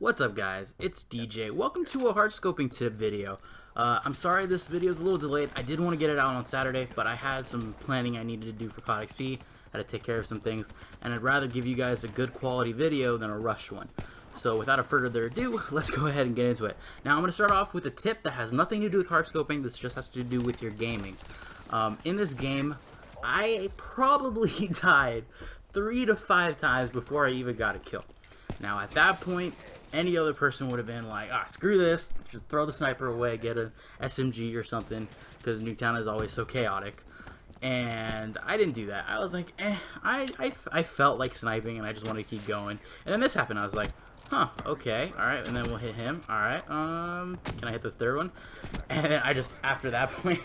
What's up guys, it's DJ. Welcome to a hardscoping tip video. I'm sorry this video is a little delayed. I did want to get it out on Saturday, but I had some planning I needed to do for COD XP. Had to take care of some things, and I'd rather give you guys a good quality video than a rushed one. So without further ado, let's go ahead and get into it. Now I'm going to start off with a tip that has nothing to do with hardscoping. This just has to do with your gaming. In this game, I probably died 3 to 5 times before I even got a kill. Now at that point, any other person would have been like, screw this, just throw the sniper away, get an SMG or something, because Nuketown is always so chaotic. And I didn't do that. I was like, I felt like sniping and I just wanted to keep going. And then this happened. I was like, huh, okay, alright, and then we'll hit him. Alright, can I hit the third one? And then I just, after that point,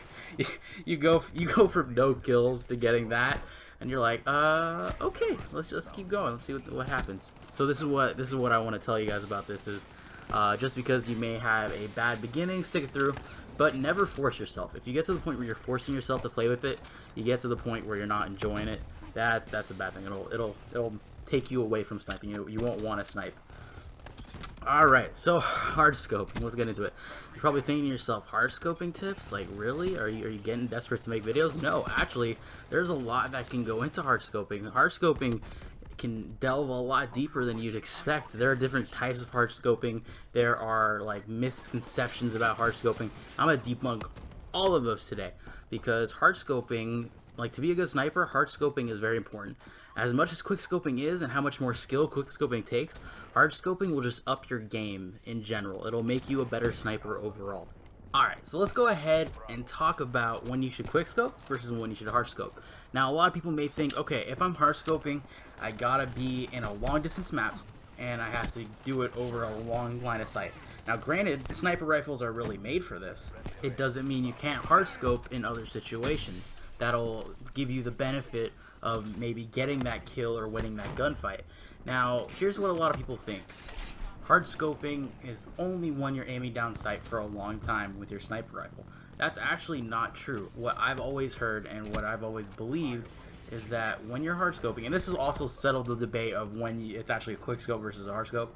you go from no kills to getting that. And you're like, okay, let's just keep going. Let's see what happens. So this is what I want to tell you guys about this is, just because you may have a bad beginning, stick it through, but never force yourself. If you get to the point where you're forcing yourself to play with it, you get to the point where you're not enjoying it. That's a bad thing. It'll take you away from sniping. You won't want to snipe. Alright, so hardscoping, let's get into it. You're probably thinking to yourself, hardscoping tips? Like, really? Are you getting desperate to make videos? No, actually, there's a lot that can go into hardscoping. Hardscoping can delve a lot deeper than you'd expect. There are different types of hardscoping. There are, like, misconceptions about hardscoping. I'm going to debunk all of those today, because hardscoping, like, to be a good sniper, hardscoping is very important. As much as quickscoping is and how much more skill quickscoping takes, hardscoping will just up your game in general. It'll make you a better sniper overall. Alright, so let's go ahead and talk about when you should quickscope versus when you should hardscope. Now, a lot of people may think, okay, if I'm hardscoping, I gotta be in a long distance map and I have to do it over a long line of sight. Now, granted, sniper rifles are really made for this. It doesn't mean you can't hardscope in other situations. That'll give you the benefit of maybe getting that kill or winning that gunfight. Now, here's what a lot of people think. Hardscoping is only when you're aiming down sight for a long time with your sniper rifle. That's actually not true. What I've always heard and what I've always believed is that when you're hardscoping, and this has also settled the debate of when it's actually a quickscope versus a hardscope.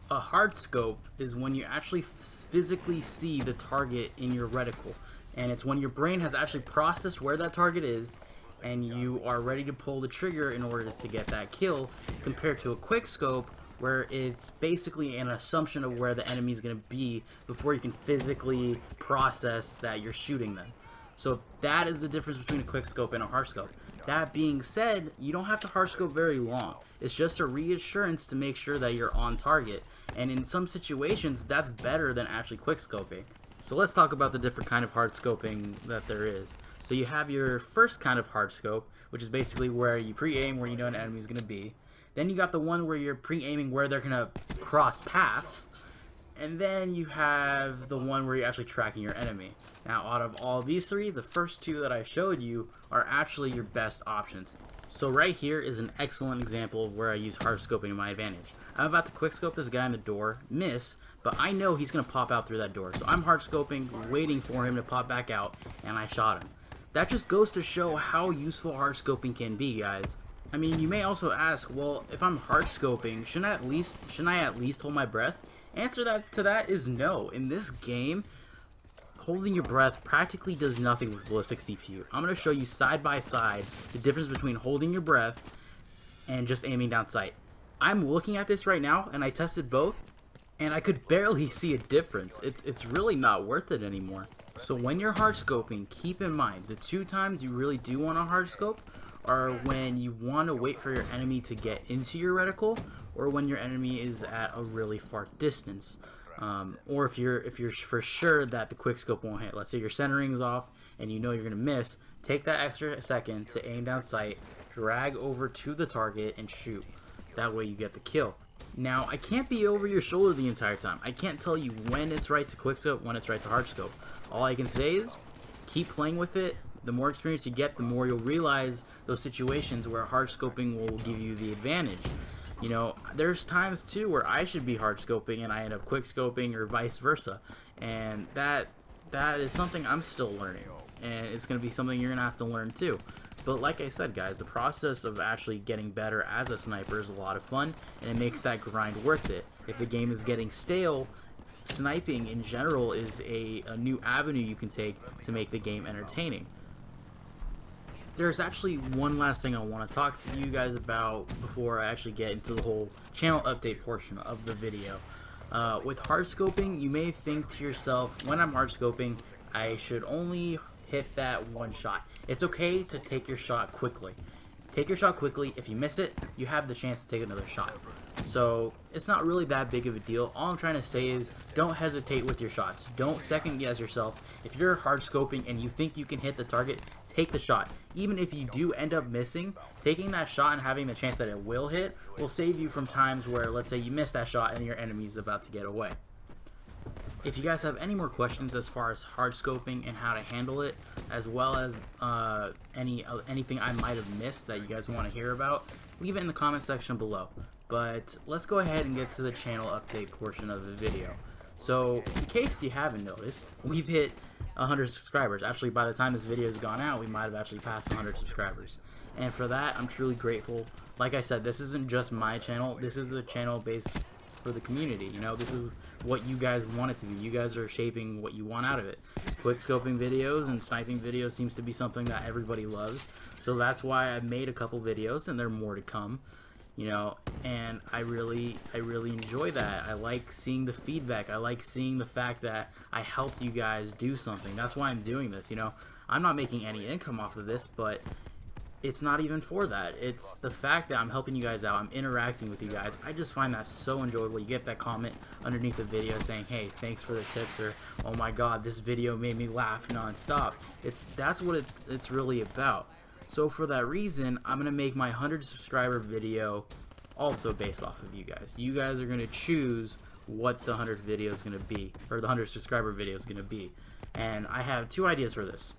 A hardscope is when you actually physically see the target in your reticle. And it's when your brain has actually processed where that target is and you are ready to pull the trigger in order to get that kill, compared to a quickscope where it's basically an assumption of where the enemy is going to be before you can physically process that you're shooting them. So that is the difference between a quickscope and a hardscope. That being said, you don't have to hardscope very long. It's just a reassurance to make sure that you're on target. And in some situations, that's better than actually quickscoping. So let's talk about the different kind of hardscoping that there is. So you have your first kind of hardscope, which is basically where you pre-aim where you know an enemy is going to be. Then you got the one where you're pre-aiming where they're going to cross paths. And then you have the one where you're actually tracking your enemy. Now, out of all these three, the first two that I showed you are actually your best options. So right here is an excellent example of where I use hardscoping to my advantage. I'm about to quickscope this guy in the door, miss, but I know he's going to pop out through that door. So I'm hardscoping, waiting for him to pop back out, and I shot him. That just goes to show how useful hardscoping can be, guys. I mean, you may also ask, well, if I'm hardscoping, shouldn't I at least hold my breath? Answer to that is no. In this game, holding your breath practically does nothing with ballistic CPU. I'm going to show you side by side the difference between holding your breath and just aiming down sight. I'm looking at this right now, and I tested both, and I could barely see a difference. It's really not worth it anymore. So when you're hardscoping, keep in mind, the two times you really do want to hardscope are when you want to wait for your enemy to get into your reticle, or when your enemy is at a really far distance. Or if you're for sure that the quickscope won't hit. Let's say your centering's off and you know you're gonna miss. Take that extra second to aim down sight, drag over to the target, and shoot. That way you get the kill. Now, I can't be over your shoulder the entire time. I can't tell you when it's right to quickscope, when it's right to hardscope. All I can say is keep playing with it. The more experience you get, the more you'll realize those situations where hardscoping will give you the advantage. You know, there's times too where I should be hardscoping and I end up quickscoping, or vice versa. And that is something I'm still learning. And it's going to be something you're going to have to learn too. But like I said, guys, the process of actually getting better as a sniper is a lot of fun, and it makes that grind worth it. If the game is getting stale, sniping in general is a new avenue you can take to make the game entertaining. There's actually one last thing I want to talk to you guys about before I actually get into the whole channel update portion of the video. With hardscoping, you may think to yourself, when I'm hardscoping, I should only hit that one shot. It's okay to take your shot quickly. Take your shot quickly. If you miss it, you have the chance to take another shot. So it's not really that big of a deal. All I'm trying to say is don't hesitate with your shots. Don't second guess yourself. If you're hard scoping and you think you can hit the target, take the shot. Even if you do end up missing, taking that shot and having the chance that it will hit will save you from times where, let's say, you miss that shot and your enemy's about to get away. If you guys have any more questions as far as hard scoping and how to handle it, as well as anything I might have missed that you guys want to hear about, leave it in the comment section below. But let's go ahead and get to the channel update portion of the video. So, in case you haven't noticed, we've hit 100 subscribers. Actually, by the time this video has gone out, we might have actually passed 100 subscribers. And for that, I'm truly grateful. Like I said, this isn't just my channel. This is a channel based for the community. You know, this is what you guys want it to be. You guys are shaping what you want out of it. Quick scoping videos and sniping videos seems to be something that everybody loves. So that's why I made a couple videos, and there are more to come. You know, and I really enjoy that. I like seeing the feedback. I like seeing the fact that I helped you guys do something. That's why I'm doing this. You know, I'm not making any income off of this, but it's not even for that. It's the fact that I'm helping you guys out. I'm interacting with you guys. I just find that so enjoyable. You get that comment underneath the video saying, "Hey, thanks for the tips," or "Oh my God, this video made me laugh nonstop." That's what it's really about. So for that reason, I'm going to make my 100 subscriber video also based off of you guys. You guys are going to choose what the 100 video is going to be, or the 100 subscriber video is going to be. And I have two ideas for this.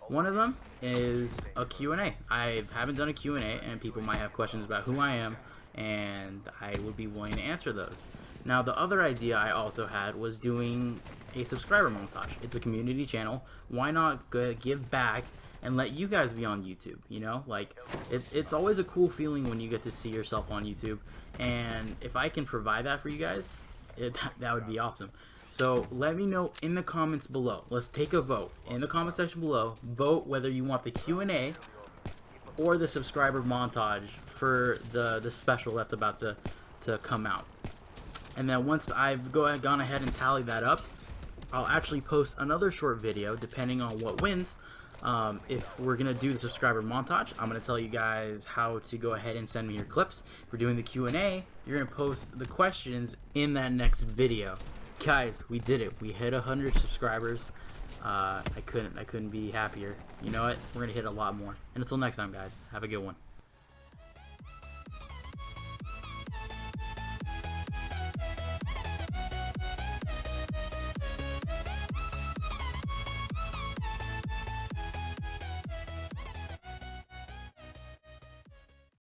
One of them is a Q&A. I haven't done a Q&A, and people might have questions about who I am, and I would be willing to answer those. Now, the other idea I also had was doing a subscriber montage. It's a community channel. Why not give back and let you guys be on YouTube? You know, like it's always a cool feeling when you get to see yourself on YouTube, and if I can provide that for you guys, that would be awesome. So let me know in the comments below. Let's take a vote in the comment section below. Vote whether you want the Q&A or the subscriber montage for the special that's about to come out. And then once I've gone ahead and tallied that up, I'll actually post another short video depending on what wins. If we're gonna do the subscriber montage, I'm gonna tell you guys how to go ahead and send me your clips. If we're doing the Q&A, you're gonna post the questions in that next video. Guys, we did it. We hit 100 subscribers. I couldn't be happier. You know what? We're gonna hit a lot more. And until next time, guys, have a good one.